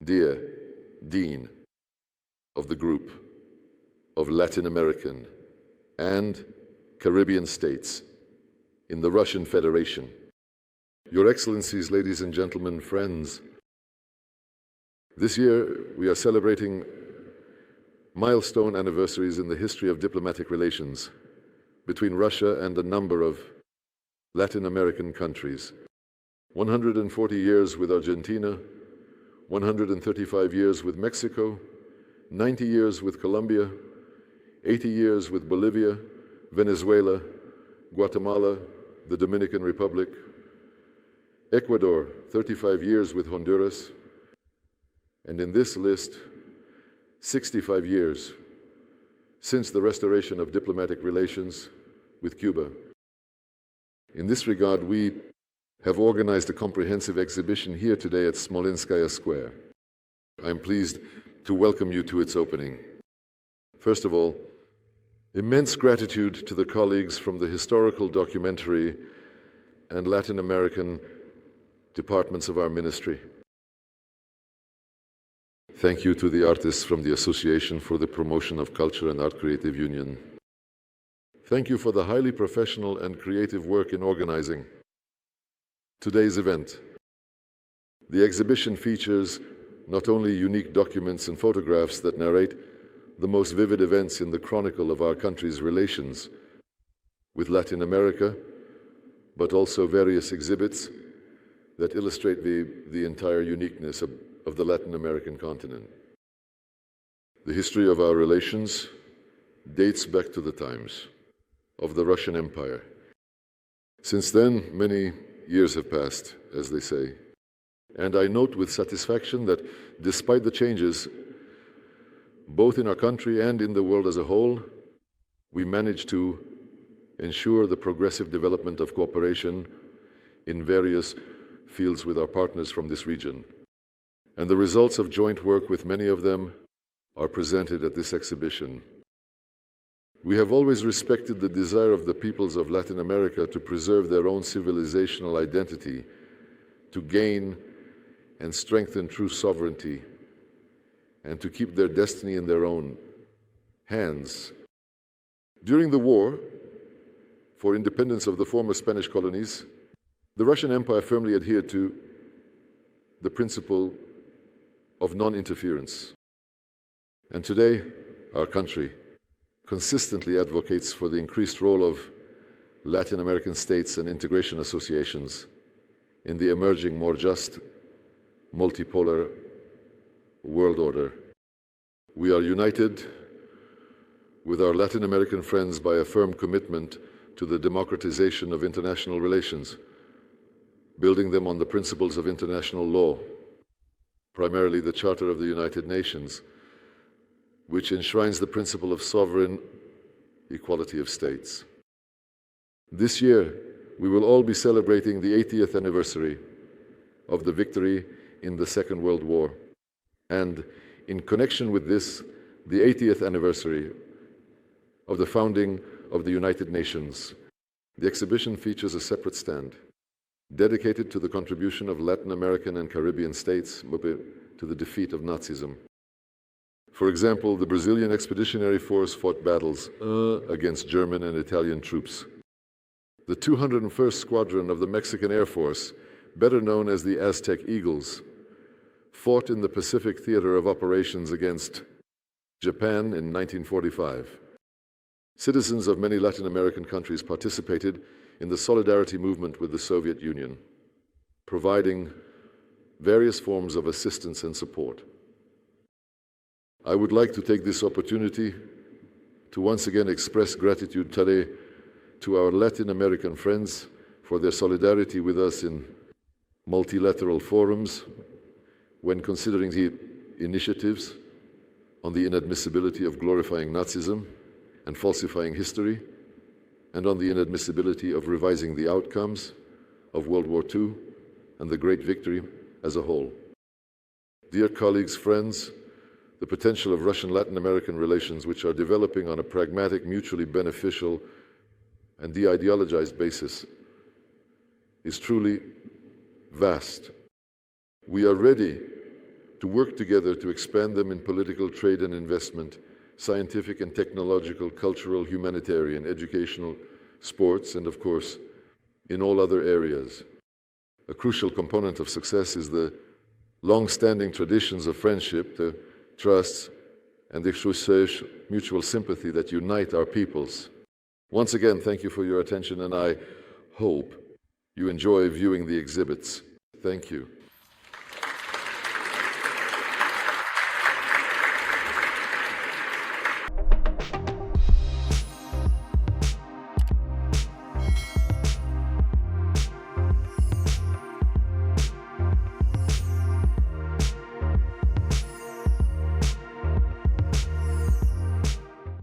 dear Dean of the group of Latin American and Caribbean states in the Russian Federation. Your Excellencies, ladies and gentlemen, friends, this year we are celebrating milestone anniversaries in the history of diplomatic relations between Russia and a number of Latin American countries. 140 years with Argentina, 135 years with Mexico, 90 years with Colombia, 80 years with Bolivia, Venezuela, Guatemala, the Dominican Republic, Ecuador, 35 years with Honduras, and in this list, 65 years since the restoration of diplomatic relations with Cuba. In this regard, we have organized a comprehensive exhibition here today at Smolenskaya Square. I'm pleased to welcome you to its opening. First of all, immense gratitude to the colleagues from the historical, documentary, and Latin American departments of our ministry. Thank you to the artists from the Association for the Promotion of Culture and Art Creative Union. Thank you for the highly professional and creative work in organizing today's event. The exhibition features not only unique documents and photographs that narrate the most vivid events in the chronicle of our country's relations with Latin America, but also various exhibits that illustrate the entire uniqueness of the Latin American continent. The history of our relations dates back to the times of the Russian Empire. Since then, many years have passed, as they say, and I note with satisfaction that despite the changes, both in our country and in the world as a whole, we managed to ensure the progressive development of cooperation in various fields with our partners from this region. And the results of joint work with many of them are presented at this exhibition. We have always respected the desire of the peoples of Latin America to preserve their own civilizational identity, to gain and strengthen true sovereignty, and to keep their destiny in their own hands. During the war for independence of the former Spanish colonies, the Russian Empire firmly adhered to the principle of non-interference. And today, our country consistently advocates for the increased role of Latin American states and integration associations in the emerging, more just, multipolar world order. We are united with our Latin American friends by a firm commitment to the democratization of international relations, building them on the principles of international law, primarily the Charter of the United Nations, which enshrines the principle of sovereign equality of states. This year, we will all be celebrating the 80th anniversary of the victory in the Second World War, and in connection with this, the 80th anniversary of the founding of the United Nations. The exhibition features a separate stand dedicated to the contribution of Latin American and Caribbean states to the defeat of Nazism. For example, the Brazilian Expeditionary Force fought battles against German and Italian troops. The 201st Squadron of the Mexican Air Force, better known as the Aztec Eagles, fought in the Pacific Theater of Operations against Japan in 1945. Citizens of many Latin American countries participated in the solidarity movement with the Soviet Union, providing various forms of assistance and support. I would like to take this opportunity to once again express gratitude today to our Latin American friends for their solidarity with us in multilateral forums when considering the initiatives on the inadmissibility of glorifying Nazism and falsifying history, and on the inadmissibility of revising the outcomes of World War II and the Great Victory as a whole. Dear colleagues, friends, the potential of Russian-Latin American relations, which are developing on a pragmatic, mutually beneficial, and de-ideologized basis, is truly vast. We are ready to work together to expand them in political, trade and investment, scientific and technological, cultural, humanitarian, educational, sports, and of course, in all other areas. A crucial component of success is the long-standing traditions of friendship, the trusts, and the mutual sympathy that unite our peoples. Once again, thank you for your attention, and I hope you enjoy viewing the exhibits. Thank you.